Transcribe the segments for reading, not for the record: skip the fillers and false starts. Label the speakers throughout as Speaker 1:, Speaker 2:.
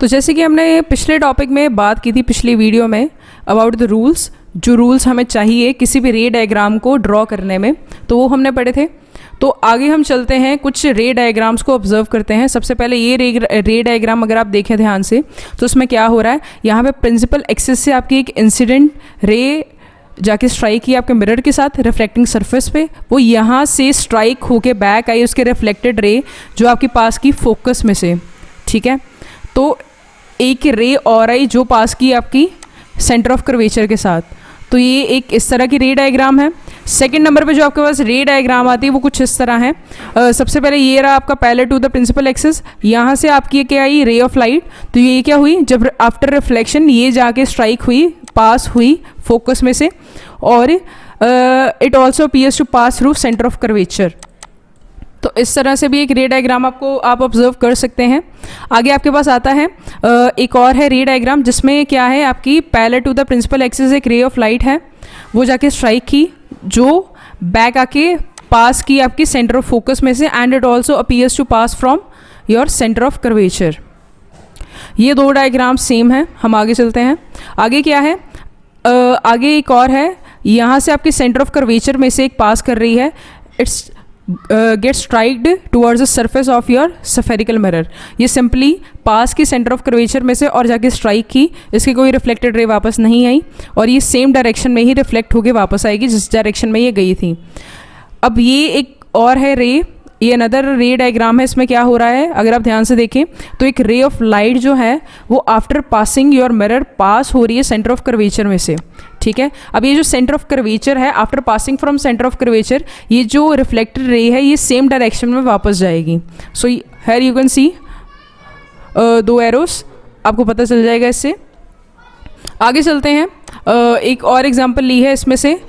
Speaker 1: तो जैसे कि हमने पिछले टॉपिक में बात की थी, पिछली वीडियो में, अबाउट द रूल्स, जो रूल्स हमें चाहिए किसी भी रे डायग्राम को ड्रॉ करने में, तो वो हमने पढ़े थे। तो आगे हम चलते हैं, कुछ रे डायग्राम्स को ऑब्जर्व करते हैं। सबसे पहले ये रे डायग्राम अगर आप देखें ध्यान से, तो उसमें क्या हो रहा है, यहाँ पे प्रिंसिपल एक्सिस से आपकी एक इंसिडेंट रे जाके स्ट्राइक की आपके मिरर के साथ रिफ्लेक्टिंग सरफेस पे, वो यहाँ से स्ट्राइक होके बैक आई उसके रिफ्लेक्टेड रे जो आपके पास की फोकस में से, ठीक है। तो एक रे और आई जो पास की आपकी सेंटर ऑफ कर्वेचर के साथ, तो ये एक इस तरह की रे डायग्राम है। सेकंड नंबर पे जो आपके पास रे डायग्राम आती है वो कुछ इस तरह है। सबसे पहले ये रहा आपका parallel to the principal axis, यहाँ से आपकी क्या आई, रे ऑफ लाइट। तो ये क्या हुई, जब आफ्टर रिफ्लेक्शन ये जाके स्ट्राइक हुई, पास हुई फोकस में से, और it also appears to pass through centre of curvature. तो इस तरह से भी एक रे डायग्राम आपको आप ऑब्जर्व कर सकते हैं। आगे आपके पास आता है एक और है रे डायग्राम, जिसमें क्या है, आपकी parallel to the principal axis एक रे ऑफ लाइट है, वो जाके स्ट्राइक की, जो बैक आके पास की आपकी सेंटर ऑफ फोकस में से, and it also appears to pass from your centre of curvature. ये दो डायग्राम सेम है। हम आगे चलते हैं। आगे क्या है, आगे एक और है, यहाँ से आपके सेंटर ऑफ कर्वेचर में से एक पास कर रही है, it's get स्ट्राइक्ड towards the surface of your spherical mirror. ये सिंपली पास की सेंटर ऑफ कर्वेचर में से और जाके स्ट्राइक की, इसकी कोई रिफ्लेक्टेड रे वापस नहीं आई, और ये सेम डायरेक्शन में ही रिफ्लेक्ट होके वापस आएगी जिस डायरेक्शन में ये गई थी। अब ये एक और है रे, ये अनदर रे डायग्राम है। इसमें क्या हो रहा है, अगर आप ध्यान से देखें तो एक रे ऑफ लाइट जो है वो आफ्टर पासिंग योर मिरर पास हो रही है सेंटर ऑफ कर्वेचर में से, ठीक है। अब ये जो सेंटर ऑफ कर्वेचर है, after passing from centre of curvature, ये जो रिफ्लेक्टेड रे है ये सेम डायरेक्शन में वापस जाएगी। So here you can see दो एरोस, आपको पता चल जाएगा इससे। आगे चलते हैं, एक और एग्जाम्पल ली है इसमें से।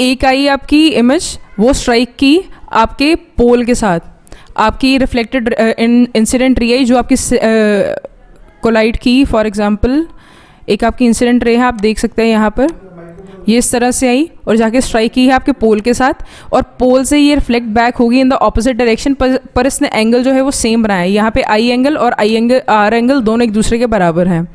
Speaker 1: एक आई आपकी इमेज, वो स्ट्राइक की आपके पोल के साथ, आपकी रिफ्लेक्टेड इंसिडेंट रे आई जो आपकी कोलाइड की, फॉर एग्जांपल एक आपकी इंसिडेंट रे है, आप देख सकते हैं यहाँ पर, ये इस तरह से आई और जाके स्ट्राइक की है आपके पोल के साथ, और पोल से ये रिफ्लेक्ट बैक होगी इन द ऑपोजिट डायरेक्शन, पर इसने एंगल जो है वो सेम बनाया है। यहाँ पे आई एंगल और आई एंगल, आर एंगल दोनों एक दूसरे के बराबर हैं।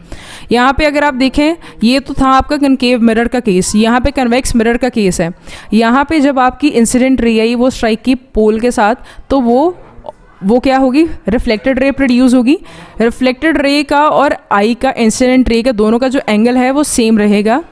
Speaker 1: यहाँ पे अगर आप देखें, ये तो था आपका कनकेव मिरर का केस, यहाँ पे कन्वेक्स मिरर का केस है। यहाँ पे जब आपकी इंसिडेंट रे आई वो स्ट्राइक की पोल के साथ, तो वो क्या होगी, रिफ्लेक्टेड रे प्रोड्यूस होगी। रिफ्लेक्टेड रे का और आई का, इंसिडेंट रे का, दोनों का जो एंगल है वो सेम रहेगा,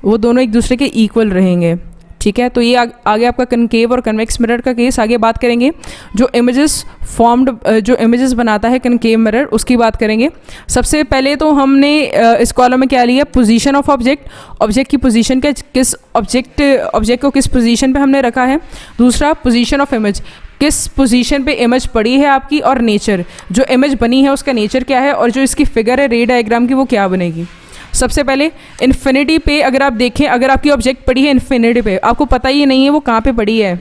Speaker 1: वो दोनों एक दूसरे के इक्वल रहेंगे, ठीक है। तो ये आगे आपका कनकेव और कन्वेक्स मिरर का केस। आगे बात करेंगे जो इमेजेस फॉर्म्ड, जो इमेजेस बनाता है कनकेव मिरर, उसकी बात करेंगे। सबसे पहले तो हमने इस कॉलम में क्या लिया, पोजीशन ऑफ ऑब्जेक्ट, ऑब्जेक्ट की पोजीशन का, किस ऑब्जेक्ट को किस पोजीशन पे हमने रखा है। दूसरा पोजीशन ऑफ इमेज, किस पोजीशन पे इमेज पड़ी है आपकी, और नेचर, जो इमेज बनी है उसका नेचर क्या है, और जो इसकी फिगर है रे डायग्राम की वो क्या बनेगी। सबसे पहले इन्फिनिटी पे अगर आप देखें, अगर आपकी ऑब्जेक्ट पड़ी है इन्फिनिटी पे, आपको पता ही नहीं है वो कहाँ पे पड़ी है,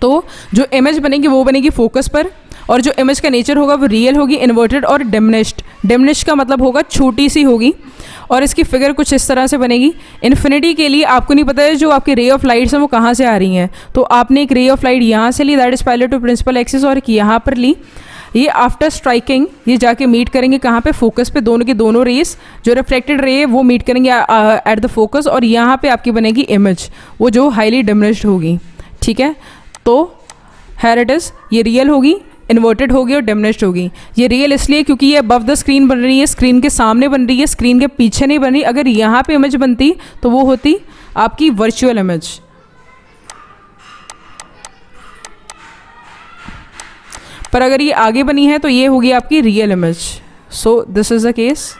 Speaker 1: तो जो इमेज बनेगी वो बनेगी फोकस पर, और जो इमेज का नेचर होगा वो रियल होगी, इन्वर्टेड और डिमिनिश्ड। डिमिनिश्ड का मतलब होगा छोटी सी होगी, और इसकी फिगर कुछ इस तरह से बनेगी। इन्फिनिटी के लिए आपको नहीं पता है जो आपकी रे ऑफ लाइट्स हैं वो कहाँ से आ रही हैं, तो आपने एक रे ऑफ लाइट यहाँ से ली, that is parallel to principal axis, और एक यहाँ पर ली। ये आफ्टर स्ट्राइकिंग ये जाके मीट करेंगे कहाँ पे, फोकस पे, दोनों की दोनों रेस, जो रिफ्लेक्टेड रे है वो मीट करेंगे एट द फोकस, और यहाँ पे आपकी बनेगी इमेज, वो जो हाईली डिमिनिश्ड होगी, ठीक है। तो हियर इट इज, ये रियल होगी, इन्वर्टेड होगी और डिमिनिश्ड होगी। ये रियल इसलिए क्योंकि ये अबव द स्क्रीन बन रही है, स्क्रीन के सामने बन रही है, स्क्रीन के पीछे नहीं बन रही। अगर यहाँ पे इमेज बनती तो वो होती आपकी वर्चुअल इमेज, पर अगर ये आगे बनी है तो ये होगी आपकी real image. So this is the case.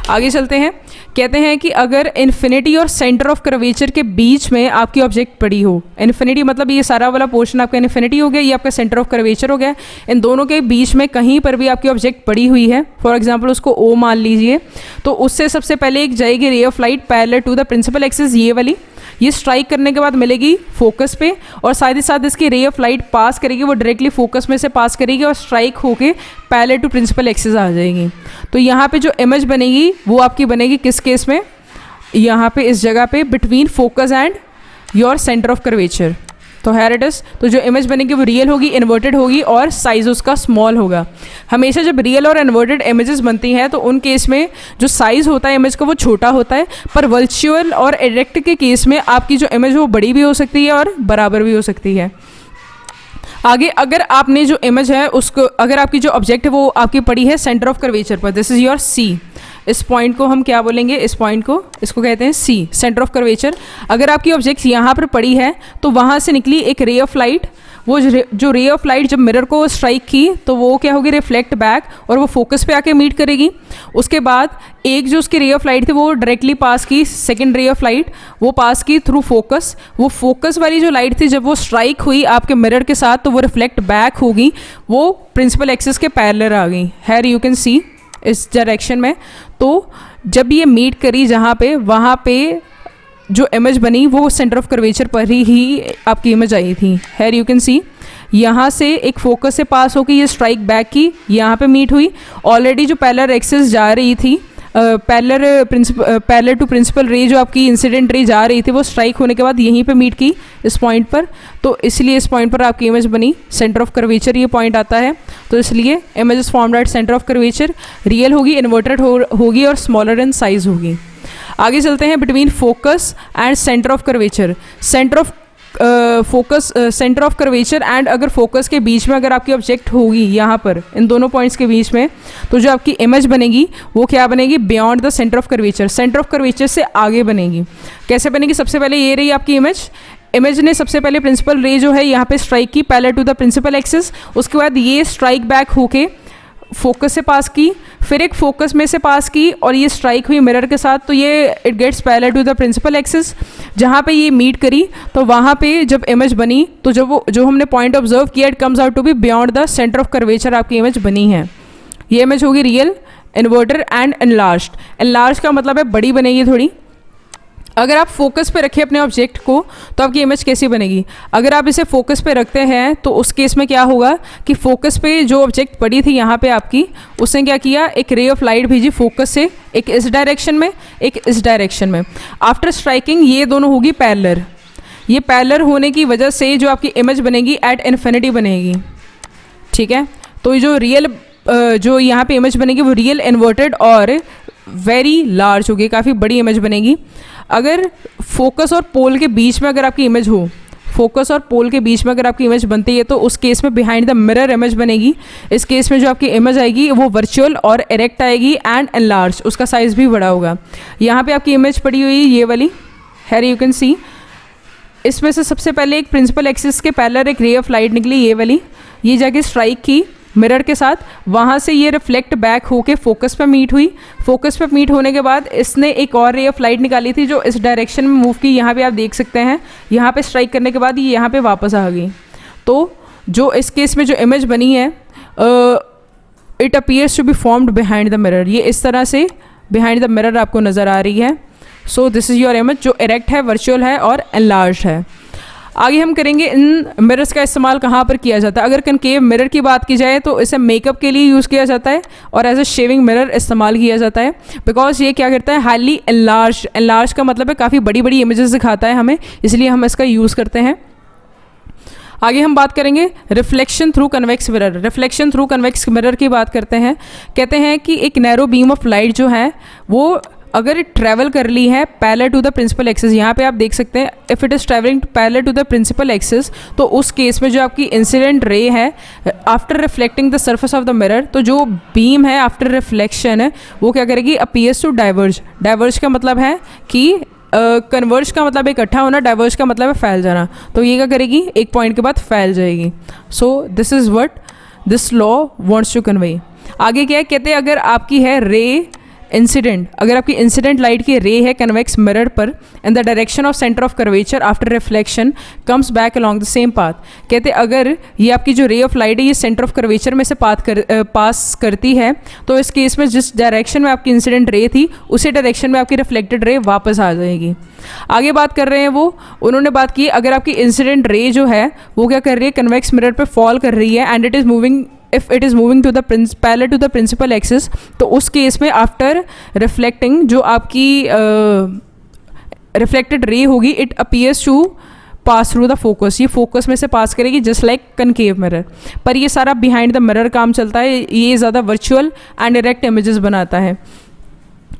Speaker 1: आगे चलते हैं, कहते हैं कि अगर इन्फिनिटी और सेंटर ऑफ कर्वेचर के बीच में आपकी ऑब्जेक्ट पड़ी हो, इन्फिनिटी मतलब ये सारा वाला पोर्शन आपका इन्फिनिटी हो गया, ये आपका सेंटर ऑफ कर्वेचर हो गया, इन दोनों के बीच में कहीं पर भी आपकी ऑब्जेक्ट पड़ी हुई है, फॉर एग्जांपल उसको ओ मान लीजिए, तो उससे सबसे पहले एक जाएगी ray of light parallel to the principal axis, ये वाली, ये स्ट्राइक करने के बाद मिलेगी फोकस पे, और साथ ही साथ इसकी रे ऑफ लाइट पास करेगी, वो डायरेक्टली फोकस में से पास करेगी और स्ट्राइक होके पैरेलल टू प्रिंसिपल एक्सिस आ जाएगी। तो यहाँ पे जो इमेज बनेगी वो आपकी बनेगी किस केस में, यहाँ पे इस जगह पे between focus and your centre of curvature, तो हेयर इट इज़, तो जो इमेज बनेगी वो रियल होगी, इन्वर्टेड होगी और साइज़ उसका स्मॉल होगा। हमेशा जब रियल और इन्वर्टेड इमेजेस बनती हैं तो उन केस में जो साइज़ होता है इमेज का वो छोटा होता है, पर वर्चुअल और एरेक्ट के केस में आपकी जो इमेज वो बड़ी भी हो सकती है और बराबर भी हो सकती है। आगे अगर आपने जो इमेज है उसको, अगर आपकी जो ऑब्जेक्ट है वो आपकी पड़ी है सेंटर ऑफ कर्वेचर पर, दिस इज़ योर सी, इस पॉइंट को हम क्या बोलेंगे, इस पॉइंट को, इसको कहते हैं सी, सेंटर ऑफ कर्वेचर। अगर आपकी ऑब्जेक्ट यहाँ पर पड़ी है तो वहाँ से निकली एक रे ऑफ लाइट, वो जो रे ऑफ लाइट जब मिरर को स्ट्राइक की तो वो क्या होगी, रिफ्लेक्ट बैक और वो फोकस पे आके मीट करेगी। उसके बाद एक जो उसकी रे ऑफ लाइट थी वो डायरेक्टली पास की, सेकंड रे ऑफ लाइट वो पास की थ्रू फोकस, वो फोकस वाली जो लाइट थी जब वो स्ट्राइक हुई आपके मिरर के साथ तो वो रिफ्लेक्ट बैक होगी, वो प्रिंसिपल एक्सिस के पैरेलल आ गई। हेयर यू कैन सी इस डायरेक्शन में। तो जब ये मीट करी जहाँ पे, वहाँ पे जो इमेज बनी वो सेंटर ऑफ कर्वेचर पर ही आपकी इमेज आई थी। हेयर यू कैन सी यहाँ से एक फोकस से पास होकर ये स्ट्राइक बैक की, यहाँ पे मीट हुई। ऑलरेडी जो पैरेलल एक्सिस जा रही थी, पैरेलल टू प्रिंसिपल रे जो आपकी इंसिडेंट रे जा रही थी वो स्ट्राइक होने के बाद यहीं पे मीट की इस पॉइंट पर, तो इसलिए इस पॉइंट पर आपकी इमेज बनी। सेंटर ऑफ कर्वेचर ये पॉइंट आता है, तो इसलिए image is formed at centre of curvature, real होगी, इन्वर्टेड होगी और स्मॉलर इन साइज होगी। आगे चलते हैं between focus and centre of curvature. Centre of focus, centre of curvature and अगर फोकस के बीच में अगर आपकी ऑब्जेक्ट होगी यहाँ पर इन दोनों पॉइंट्स के बीच में, तो जो आपकी इमेज बनेगी वो क्या बनेगी, beyond the centre of curvature, centre of curvature से आगे बनेगी। कैसे बनेगी, सबसे पहले ये रही आपकी इमेज ने सबसे पहले प्रिंसिपल रे जो है यहाँ पे स्ट्राइक की parallel to the principal axis, उसके बाद ये स्ट्राइक बैक होके फोकस से पास की, फिर एक फोकस में से पास की और ये स्ट्राइक हुई मिरर के साथ, तो ये it gets parallel to the principal axis. जहाँ पे ये मीट करी तो वहाँ पे जब इमेज बनी तो जो हमने पॉइंट ऑब्जर्व किया it comes out to be beyond the centre of curvature आपकी इमेज बनी है। ये इमेज होगी real, inverted and enlarged. Enlarge का मतलब है बड़ी बनेगी थोड़ी। अगर आप फोकस पे रखें अपने ऑब्जेक्ट को तो आपकी इमेज कैसी बनेगी, अगर आप इसे फोकस पे रखते हैं तो उस केस में क्या होगा कि फोकस पे जो ऑब्जेक्ट पड़ी थी यहाँ पे आपकी, उसने क्या किया, एक रे ऑफ लाइट भेजी फोकस से, एक इस डायरेक्शन में एक इस डायरेक्शन में। आफ्टर स्ट्राइकिंग ये दोनों होगी पैरेलल, ये पैरेलल होने की वजह से जो आपकी इमेज बनेगी एट इन्फिनिटी बनेगी। ठीक है, तो जो रियल जो यहाँ पे इमेज बनेगी वो रियल, इन्वर्टेड और वेरी लार्ज होगी, काफ़ी बड़ी इमेज बनेगी। अगर फोकस और पोल के बीच में अगर आपकी इमेज हो, फोकस और पोल के बीच में अगर आपकी इमेज बनती है तो उस केस में बिहाइंड द मिरर इमेज बनेगी। इस केस में जो आपकी इमेज आएगी वो वर्चुअल और एरेक्ट आएगी एंड एनलार्ज, उसका साइज़ भी बड़ा होगा। यहाँ पे आपकी इमेज पड़ी हुई ये वाली, हेयर यू कैन सी, इसमें से सबसे पहले एक प्रिंसिपल एक्सिस के पैरेलल एक रे ऑफ लाइट निकली ये वाली, ये जाके स्ट्राइक की मिरर के साथ, वहाँ से ये रिफ्लेक्ट बैक होके फोकस पे मीट हुई। फोकस पे मीट होने के बाद इसने एक और रे ऑफ लाइट निकाली थी जो इस डायरेक्शन में मूव की, यहाँ पे आप देख सकते हैं, यहाँ पे स्ट्राइक करने के बाद ये यहाँ पे वापस आ गई। तो जो इस केस में जो इमेज बनी है it appears to be formed behind the mirror, ये इस तरह से बिहाइंड द मिरर आपको नज़र आ रही है। सो दिस इज़ योर इमेज जो इरेक्ट है, वर्चुअल है और एनलार्ज्ड है। आगे हम करेंगे इन मिरर्स का इस्तेमाल कहाँ पर किया जाता है। अगर कनकेव मिरर की बात की जाए तो इसे मेकअप के लिए यूज़ किया जाता है और एज ए शेविंग मिरर इस्तेमाल किया जाता है, बिकॉज ये क्या करता है, हाईली एनलार्ज, एनलार्ज का मतलब है काफ़ी बड़ी बड़ी इमेजेस दिखाता है हमें, इसलिए हम इसका यूज़ करते हैं। आगे हम बात करेंगे reflection through convex mirror. Reflection through convex mirror की बात करते हैं, कहते हैं कि एक नैरो बीम ऑफ लाइट जो है वो अगर ट्रैवल कर ली है parallel to the principal axis, यहाँ पे आप देख सकते हैं if it is travelling parallel to the principal axis, तो उस केस में जो आपकी इंसिडेंट रे है after reflecting the surface of the mirror, तो जो बीम है आफ्टर रिफ्लेक्शन है वो क्या करेगी, अपीयर्स टू डाइवर्ज। डाइवर्ज का मतलब है कि कन्वर्ज का मतलब इकट्ठा होना, डाइवर्ज का मतलब है फैल जाना, तो ये क्या करेगी, एक पॉइंट के बाद फैल जाएगी। So this is what this law wants to convey. आगे क्या है, कहते हैं अगर आपकी है रे इंसिडेंट, अगर आपकी इंसिडेंट लाइट की रे है कन्वेक्स मिरर पर in the direction of centre of curvature after reflection comes back along the same path, कहते अगर ये आपकी जो रे ऑफ लाइट है ये सेंटर ऑफ कर्वेचर में से पास करती है तो इस केस में जिस डायरेक्शन में आपकी इंसिडेंट रे थी उसी डायरेक्शन में आपकी रिफ्लेक्टेड रे वापस आ जाएगी। आगे बात कर रहे हैं उन्होंने बात की अगर आपकी इंसिडेंट रे जो है वो क्या कर रही है, कन्वेक्स मिरर पर फॉल कर रही है and it is moving, if it is moving to the parallel to the principal axis, तो उस केस में आफ्टर रिफ्लेक्टिंग जो आपकी रिफ्लेक्टेड रे होगी it appears to pass through the focus, ये फोकस में से पास करेगी जस्ट लाइक कनकेव मिरर। पर ये सारा बिहाइंड द मिरर काम चलता है, ये ज़्यादा वर्चुअल एंड डायरेक्ट इमेजेस बनाता है।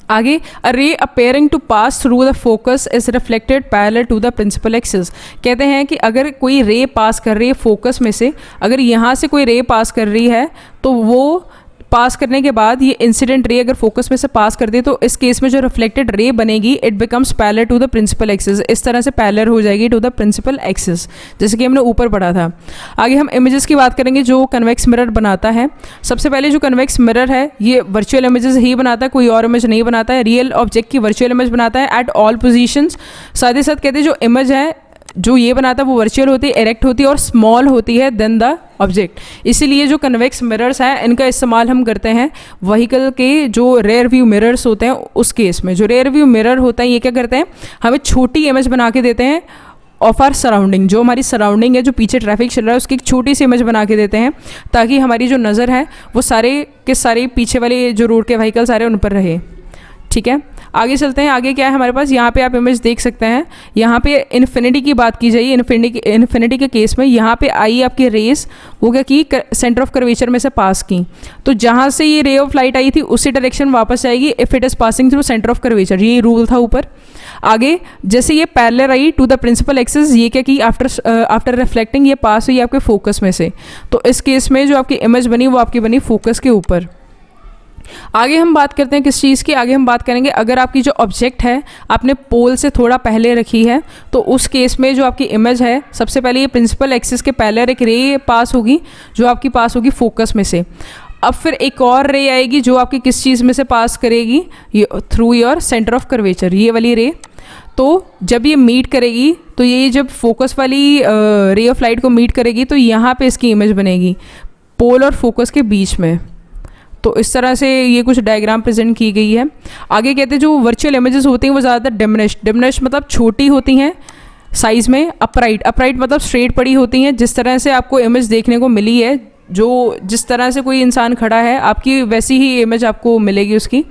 Speaker 1: आगे, a ray appearing to pass through the focus is reflected parallel to the principal axis. कहते हैं कि अगर कोई रे पास कर रही है फोकस में से, अगर यहाँ से कोई रे पास कर रही है तो वो पास करने के बाद ये इंसिडेंट रे अगर फोकस में से पास कर दे तो इस केस में जो रिफ्लेक्टेड रे बनेगी it becomes parallel to the principal axis, इस तरह से पैरेलल हो जाएगी टू द प्रिंसिपल एक्सिस, जैसे कि हमने ऊपर पढ़ा था। आगे हम इमेजेस की बात करेंगे जो कन्वेक्स मिरर बनाता है। सबसे पहले जो कन्वेक्स मिरर है ये वर्चुअल इमेजेस ही बनाता है, कोई और इमेज नहीं बनाता है, रियल ऑब्जेक्ट की वर्चुअल इमेज बनाता है एट ऑल पोजिशंस। साथ ही साथ कहते हैं जो इमेज है जो ये बनाता है वो वर्चुअल होती है, इरेक्ट होती है और स्मॉल होती है देन द ऑब्जेक्ट। इसीलिए जो कन्वेक्स मिरर्स हैं इनका इस्तेमाल हम करते हैं व्हीकल के जो रेयर व्यू मिरर्स होते हैं उस केस में। जो रेयर व्यू मिरर होता है ये क्या करते हैं, हमें छोटी इमेज बना के देते हैं ऑफ आर सराउंडिंग, जो हमारी सराउंडिंग है, जो पीछे ट्रैफिक चल रहा है उसकी एक छोटी सी इमेज बना के देते हैं ताकि हमारी जो नज़र है वो सारे के सारे पीछे वाले जो रोड के व्हीकल सारे उन पर रहे। ठीक है, आगे चलते हैं। आगे क्या है हमारे पास, यहाँ पे आप इमेज देख सकते हैं, यहाँ पे इन्फिनिटी की बात की जाए। इन्फिनिटी के केस में यहाँ पे आई आपकी रेस वो क्या की, सेंटर ऑफ कर्वेचर में से पास की, तो जहाँ से ये रे ऑफ लाइट आई थी उसी डायरेक्शन वापस आएगी if it is passing through centre of curvature, ये रूल था ऊपर। आगे जैसे ये पैरेलल आई टू द प्रिंसिपल एक्सिस, ये क्या की आफ्टर रिफ्लेक्टिंग ये पास हुई आपके फोकस में से, तो इस केस में जो आपकी इमेज बनी वो आपकी बनी फोकस के ऊपर। आगे हम बात करते हैं किस चीज़ की, आगे हम बात करेंगे अगर आपकी जो ऑब्जेक्ट है आपने पोल से थोड़ा पहले रखी है तो उस केस में जो आपकी इमेज है सबसे पहले ये प्रिंसिपल एक्सिस के पहले एक रे पास होगी जो आपकी पास होगी फोकस में से। अब फिर एक और रे आएगी जो आपकी किस चीज़ में से पास करेगी, ये through your centre of curvature, ये वाली रे। तो जब ये मीट करेगी तो ये जब फोकस वाली रे ऑफ लाइट को मीट करेगी तो यहाँ पे इसकी इमेज बनेगी पोल और फोकस के बीच में। तो इस तरह से ये कुछ डायग्राम प्रेजेंट की गई है। आगे कहते हैं जो वर्चुअल इमेजेस होती हैं वो ज़्यादातर डिमिनिश्ड मतलब छोटी होती हैं साइज़ में। अपराइट मतलब स्ट्रेट पड़ी होती हैं, जिस तरह से आपको इमेज देखने को मिली है, जो जिस तरह से कोई इंसान खड़ा है आपकी वैसी ही इमेज आपको मिलेगी उसकी।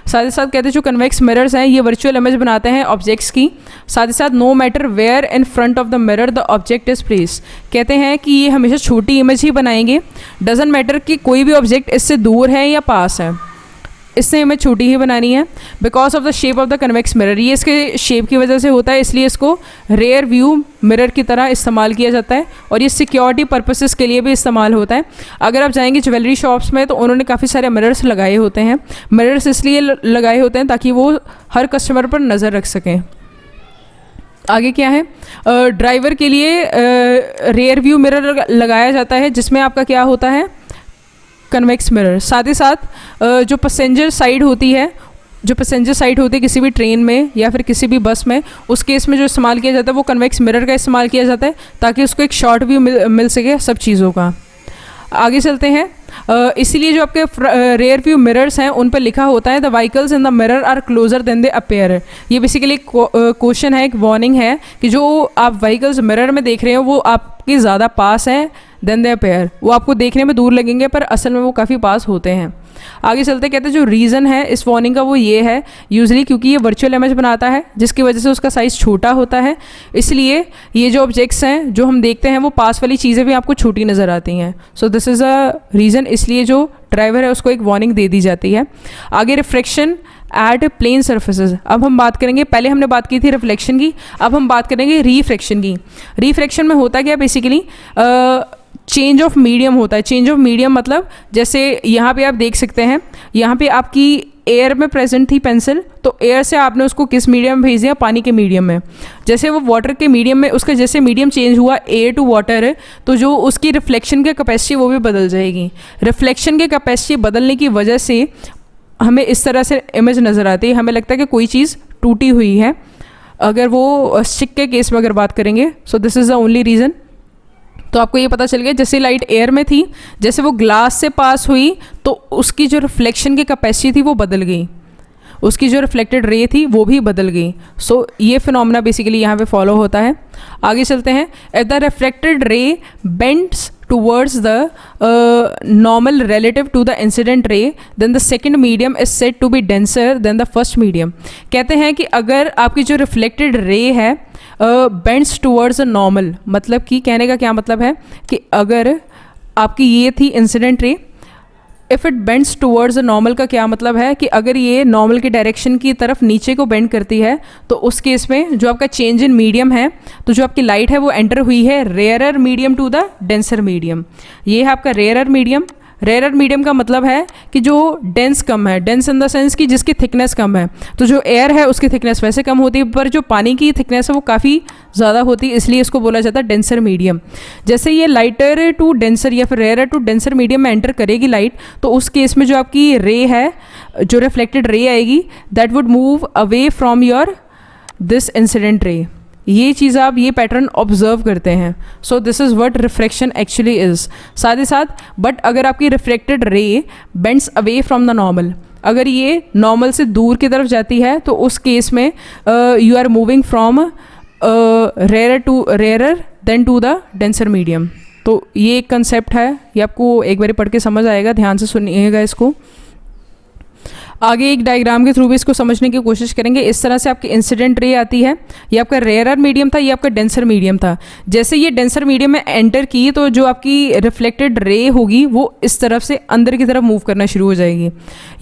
Speaker 1: साथ ही साथ कहते हैं जो कन्वेक्स मिरर्स हैं ये वर्चुअल इमेज बनाते हैं ऑब्जेक्ट्स की। साथ ही साथ no matter where in front of the mirror the object is place, कहते हैं कि ये हमेशा छोटी इमेज ही बनाएंगे, डजंट मैटर कि कोई भी ऑब्जेक्ट इससे दूर है या पास है, इससे हमें छोटी ही बनानी है। Because of the shape of the convex mirror, ये इसके शेप की वजह से होता है, इसलिए इसको रेयर व्यू मिरर की तरह इस्तेमाल किया जाता है और ये सिक्योरिटी पर्पसेस के लिए भी इस्तेमाल होता है। अगर आप जाएंगे ज्वेलरी शॉप्स में तो उन्होंने काफ़ी सारे मिरर्स लगाए होते हैं। मिरर्स इसलिए लगाए होते हैं ताकि वो हर कस्टमर पर नज़र रख सकें। आगे क्या है, ड्राइवर के लिए रेयर व्यू मिरर लगाया जाता है जिसमें आपका क्या होता है, कन्वेक्स मिरर। साथ ही साथ जो पैसेंजर साइड होती है किसी भी ट्रेन में या फिर किसी भी बस में, उस केस में जो इस्तेमाल किया जाता है वो कन्वेक्स मिरर का इस्तेमाल किया जाता है ताकि उसको एक शॉर्ट व्यू मिल सके सब चीज़ों का। आगे चलते हैं, इसीलिए जो आपके रेयर व्यू मिरर्स हैं उन पर लिखा होता है the vehicles in the mirror are closer than they appear. ये बेसिकली एक क्वेश्चन है, एक वार्निंग है कि जो आप व्हीकल्स मिरर में देख रहे हो वो आपके ज़्यादा पास हैं देन दे अपीयर, वो आपको देखने में दूर लगेंगे पर असल में वो काफ़ी पास होते हैं। आगे चलते कहते हैं जो रीज़न है इस वार्निंग का वो ये है यूजली क्योंकि ये वर्चुअल इमेज बनाता है जिसकी वजह से उसका साइज़ छोटा होता है, इसलिए ये जो ऑब्जेक्ट्स हैं जो हम देखते हैं वो पास वाली चीज़ें भी आपको छोटी नज़र आती हैं। So this is a reason, इसलिए जो ड्राइवर है उसको एक वार्निंग दे दी जाती है। आगे रिफ्लेक्शन एट प्लेन सर्फेसेस, अब हम बात करेंगे, पहले हमने बात की थी रिफ्लेक्शन की, अब हम बात करेंगे रिफ्रैक्शन की। रिफ्रैक्शन में होता क्या बेसिकली चेंज ऑफ मीडियम होता है। चेंज ऑफ मीडियम मतलब जैसे यहाँ पे आप देख सकते हैं, यहाँ पे आपकी एयर में प्रेजेंट थी पेंसिल, तो एयर से आपने उसको किस मीडियम में भेज दिया, पानी के मीडियम में। जैसे वो वाटर के मीडियम में उसका जैसे मीडियम चेंज हुआ एयर टू वाटर है तो जो उसकी रिफ्लेक्शन की कैपेसिटी वो भी बदल जाएगी। रिफ्लेक्शन की कैपेसिटी बदलने की वजह से हमें इस तरह से इमेज नज़र आती है, हमें लगता है कि कोई चीज़ टूटी हुई है। अगर वो स्टिक के केस में अगर बात करेंगे, सो this is the only reason. तो आपको ये पता चल गया जैसे लाइट एयर में थी, जैसे वो ग्लास से पास हुई तो उसकी जो रिफ्लेक्शन की कैपेसिटी थी वो बदल गई, उसकी जो रिफ्लेक्टेड रे थी वो भी बदल गई। सो ये फिनोमेना बेसिकली यहाँ पे फॉलो होता है। आगे चलते हैं, if the reflected ray bends towards the normal relative to the incident ray then the second medium is said to be denser than the first medium। कहते हैं कि अगर आपकी जो रिफ्लेक्टेड रे है बेंड्स टूवर्ड्स अ नॉर्मल, मतलब कि कहने का क्या मतलब है कि अगर आपकी ये थी incident ray, if it bends towards a normal का क्या मतलब है कि अगर ये नॉर्मल के डायरेक्शन की तरफ नीचे को बेंड करती है तो उस केस में जो आपका चेंज इन मीडियम है, तो जो आपकी लाइट है वो एंटर हुई है rarer medium to the denser medium. ये है आपका रेयरर मीडियम। रेयरर मीडियम का मतलब है कि जो डेंस कम है, डेंस इन द सेंस कि जिसकी थिकनेस कम है, तो जो एयर है उसकी थिकनेस वैसे कम होती है, पर जो पानी की थिकनेस है वो काफ़ी ज़्यादा होती है, इसलिए इसको बोला जाता है डेंसर मीडियम। जैसे ये लाइटर टू डेंसर या फिर रेयर टू डेंसर मीडियम में एंटर करेगी लाइट, तो उस केस में जो आपकी रे है, जो रिफ्लेक्टेड रे आएगी, that would move away from your this incident ray. ये चीज़ आप ये पैटर्न ऑब्जर्व करते हैं। So this is what refraction actually is. साथ ही साथ बट अगर आपकी reflected ray bends away from the normal, अगर ये नॉर्मल से दूर की तरफ जाती है तो उस केस में you are moving from rarer then to the denser medium. तो ये एक कंसेप्ट है, ये आपको एक बार पढ़ के समझ आएगा, ध्यान से सुनिएगा इसको। आगे एक डायग्राम के थ्रू भी इसको समझने की कोशिश करेंगे। इस तरह से आपकी इंसिडेंट रे आती है, ये आपका रेयरर मीडियम था, ये आपका डेंसर मीडियम था। जैसे ये डेंसर मीडियम में एंटर की तो जो आपकी रिफ्लेक्टेड रे होगी वो इस तरफ से अंदर की तरफ मूव करना शुरू हो जाएगी।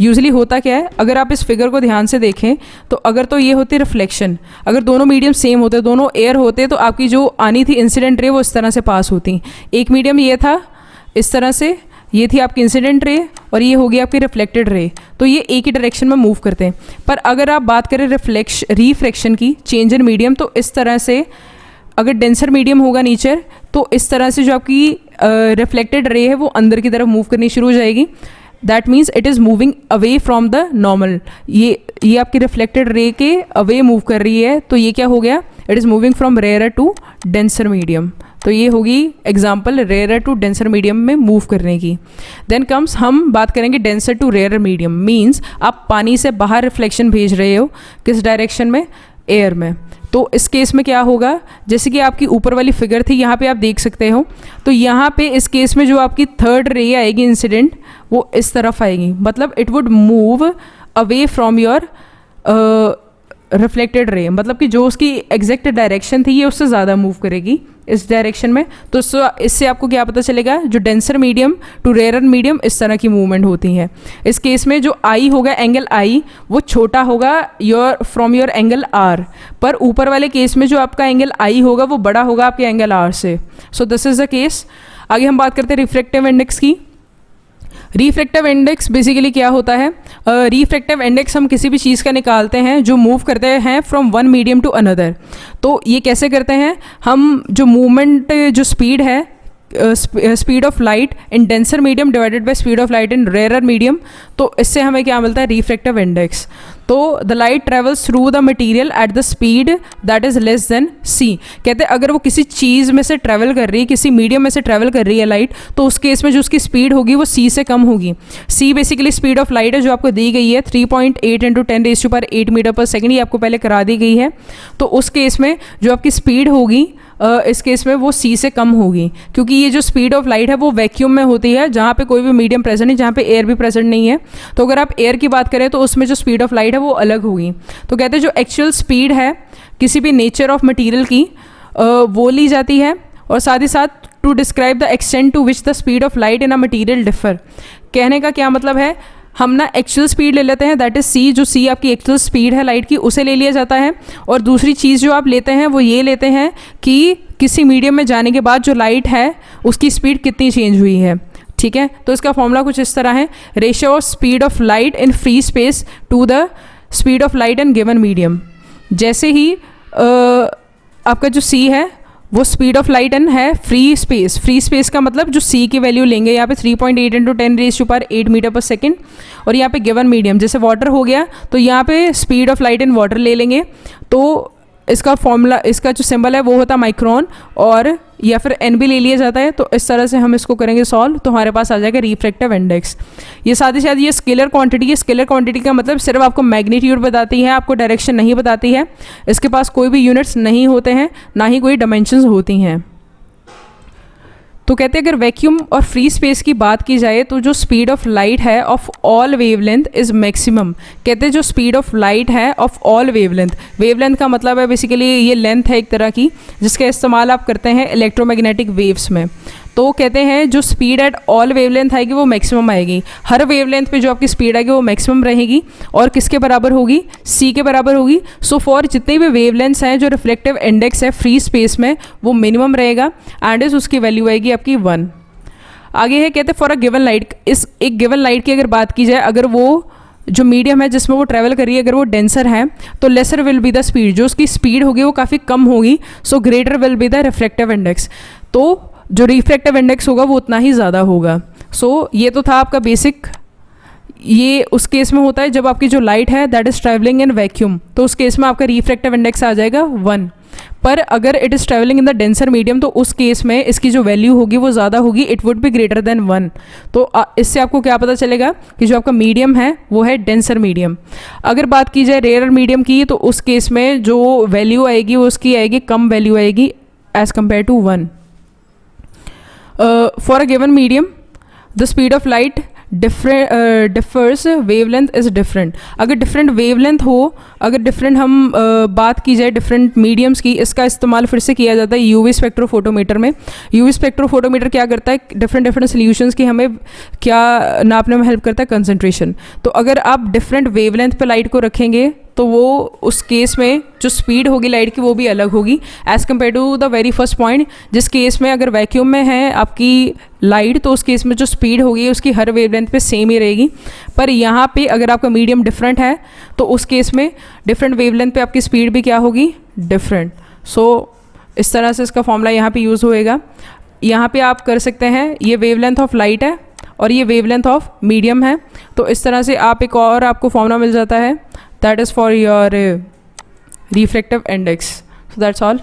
Speaker 1: यूजुअली होता क्या है, अगर आप इस फिगर को ध्यान से देखें तो अगर तो ये होती रिफ्लेक्शन, अगर दोनों मीडियम सेम होते, दोनों एयर होते, तो आपकी जो आनी थी इंसिडेंट रे वो इस तरह से पास होती। एक मीडियम ये था इस तरह से, ये थी आपकी इंसिडेंट रे और ये होगी आपकी रिफ्लेक्टेड रे, तो ये एक ही डायरेक्शन में मूव करते हैं। पर अगर आप बात करें रिफ्रैक्शन की, चेंज इन मीडियम, तो इस तरह से अगर डेंसर मीडियम होगा नीचे, तो इस तरह से जो आपकी रिफ्लेक्टेड रे है वो अंदर की तरफ मूव करनी शुरू हो जाएगी। That means it is moving away from the normal. ये आपकी रिफ्लेक्टेड रे के अवे मूव कर रही है, तो ये क्या हो गया, it is moving from rarer to denser medium. तो ये होगी example rarer to denser medium में मूव करने की। देन कम्स, हम बात करेंगे denser to rarer medium. Means आप पानी से बाहर रिफ्लेक्शन भेज रहे हो, किस डायरेक्शन में, एयर में। तो इस केस में क्या होगा, जैसे कि आपकी ऊपर वाली फिगर थी, यहाँ पे आप देख सकते हो, तो यहाँ पे इस केस में जो आपकी थर्ड रे आएगी इंसिडेंट, वो इस तरफ आएगी, मतलब it would move away from your reflected ray, मतलब कि जो उसकी एग्जैक्ट डायरेक्शन थी ये उससे ज़्यादा मूव करेगी इस डायरेक्शन में। तो इससे आपको क्या पता चलेगा, जो denser medium to rarer medium इस तरह की मूवमेंट होती है। इस केस में जो आई होगा, एंगल आई, वो छोटा होगा फ्रॉम योर एंगल आर, पर ऊपर वाले केस में जो आपका एंगल आई होगा वो बड़ा होगा आपके एंगल आर से। सो दिस इज़ द केस। आगे हम बात करते हैं रिफ्रैक्टिव इंडेक्स की। रिफ्रैक्टिव इंडेक्स बेसिकली क्या होता है, रिफ्रैक्टिव इंडेक्स हम किसी भी चीज़ का निकालते हैं जो मूव करते हैं from one medium to another. तो ये कैसे करते हैं, हम जो मूवमेंट, जो स्पीड है, speed of light in denser medium divided by speed of light in rarer medium, तो इससे हमें क्या मिलता है, रिफ्रैक्टिव इंडेक्स। तो the light travels through the material at the speed that is less than C. कहते हैं अगर वो किसी चीज़ में से ट्रैवल कर रही है, किसी मीडियम में से ट्रैवल कर रही है लाइट, तो उस केस में जो उसकी स्पीड होगी वो सी से कम होगी। See basically speed of light है जो आपको दी गई है 3.8 × 10⁸ मीटर पर सेकेंड, ये आपको पहले करा दी गई है। तो उस केस में जो आपकी स्पीड होगी इस केस में वो सी से कम होगी, क्योंकि ये जो स्पीड ऑफ लाइट है वो वैक्यूम में होती है, जहाँ पे कोई भी मीडियम प्रेजेंट नहीं, जहाँ पे एयर भी प्रेजेंट नहीं है। तो अगर आप एयर की बात करें तो उसमें जो स्पीड ऑफ लाइट है वो अलग होगी। तो कहते हैं जो एक्चुअल स्पीड है किसी भी नेचर ऑफ मटीरियल की वो ली जाती है, और साथ ही साथ to describe the extent to which the speed of light in a material differ. कहने का क्या मतलब है, हम ना एक्चुअल स्पीड ले लेते हैं, दैट इज़ सी, जो सी आपकी एक्चुअल स्पीड है लाइट की, उसे ले लिया जाता है। और दूसरी चीज़ जो आप लेते हैं वो ये लेते हैं कि किसी मीडियम में जाने के बाद जो लाइट है उसकी स्पीड कितनी चेंज हुई है। ठीक है, तो इसका फॉर्मूला कुछ इस तरह है, ratio of speed of light in free space to the speed of light in given medium. जैसे ही आपका जो सी है वो स्पीड ऑफ लाइट एन है फ्री स्पेस। फ्री स्पेस का मतलब जो सी की वैल्यू लेंगे यहाँ पे 3.8 × 10⁸ मीटर पर सेकेंड, और यहाँ पे गिवन मीडियम जैसे वाटर हो गया तो यहाँ पे speed of light in water ले लेंगे। तो इसका फॉर्मूला, इसका जो सिंबल है वो होता है माइक्रोन, और या फिर एन भी ले लिया जाता है। तो इस तरह से हम इसको करेंगे सॉल्व, तो हमारे पास आ जाएगा रिफ्रैक्टिव इंडेक्स। ये साथ ही साथ ये स्केलर क्वांटिटी है। स्केलर क्वांटिटी का मतलब सिर्फ आपको मैग्नीट्यूड बताती है, आपको डायरेक्शन नहीं बताती है। इसके पास कोई भी यूनिट्स नहीं होते हैं, ना ही कोई डायमेंशंस होती हैं। तो कहते हैं अगर वैक्यूम और फ्री स्पेस की बात की जाए तो जो स्पीड ऑफ लाइट है of all wavelength is maximum. कहते हैं जो स्पीड ऑफ लाइट है ऑफ ऑल वेवलेंथ, वेवलेंथ का मतलब है बेसिकली ये लेंथ है एक तरह की जिसका इस्तेमाल आप करते हैं इलेक्ट्रोमैग्नेटिक वेव्स में। तो कहते हैं जो स्पीड एट ऑल वेवलेंथ आएगी वो मैक्सिमम आएगी, हर वेवलेंथ पे जो आपकी स्पीड आएगी वो मैक्सिमम रहेगी और किसके बराबर होगी, c के बराबर होगी। सो फॉर जितने भी वेवलेंथ्स हैं जो रिफ्लेक्टिव इंडेक्स है फ्री स्पेस में वो मिनिमम रहेगा एंड इस उसकी वैल्यू आएगी आपकी 1। आगे है कहते हैं फॉर अ गिवन लाइट, इस एक गिवन लाइट की अगर बात की जाए, अगर वो जो मीडियम है जिसमें वो ट्रैवल कर रही है अगर वो डेंसर है तो laser will be the speed, जो उसकी स्पीड होगी वो काफ़ी कम होगी। So greater will be the reflective index, तो जो रिफ्लेक्टिव इंडेक्स होगा वो उतना ही ज़्यादा होगा। सो ये तो था आपका बेसिक। ये उस केस में होता है जब आपकी जो लाइट है that is travelling in vacuum, तो उस केस में आपका रिफ्लेक्टिव इंडेक्स आ जाएगा 1। पर अगर it is travelling in the denser medium तो उस केस में इसकी जो वैल्यू होगी वो ज़्यादा होगी, it would be greater than 1। तो इससे आपको क्या पता चलेगा कि जो आपका मीडियम है वो है डेंसर मीडियम। अगर बात की जाए रेयर मीडियम की तो उस केस में जो वैल्यू आएगी वो उसकी आएगी कम वैल्यू आएगी as compare to 1। For a given medium, the speed of light differs, wavelength is different। अगर different wavelength हो, अगर different हम बात की जाए different mediums की, इसका इस्तेमाल फिर से किया जाता है UV स्पेक्ट्रोफोटोमीटर में। UV स्पेक्ट्रोफोटोमीटर क्या करता है, different solutions की हमें क्या नापने में हेल्प करता है, कंसनट्रेशन। तो अगर आप different wavelength पे लाइट को रखेंगे तो वो उस केस में जो स्पीड होगी लाइट की वो भी अलग होगी as compare to the very first point, जिस केस में अगर वैक्यूम में है आपकी लाइट तो उस केस में जो स्पीड होगी उसकी हर वेवलेंथ पे सेम ही रहेगी। पर यहाँ पे अगर आपका मीडियम डिफरेंट है तो उस केस में डिफरेंट वेवलेंथ पे आपकी स्पीड भी क्या होगी, डिफरेंट। सो इस तरह से इसका फॉर्मूला यहाँ पे यूज़ होएगा। यहाँ पे आप कर सकते हैं, ये वेवलेंथ ऑफ लाइट है और ये वेवलेंथ ऑफ मीडियम है, तो इस तरह से आप एक और आपको फॉर्मूला मिल जाता है, that is for your refractive index. So that's all.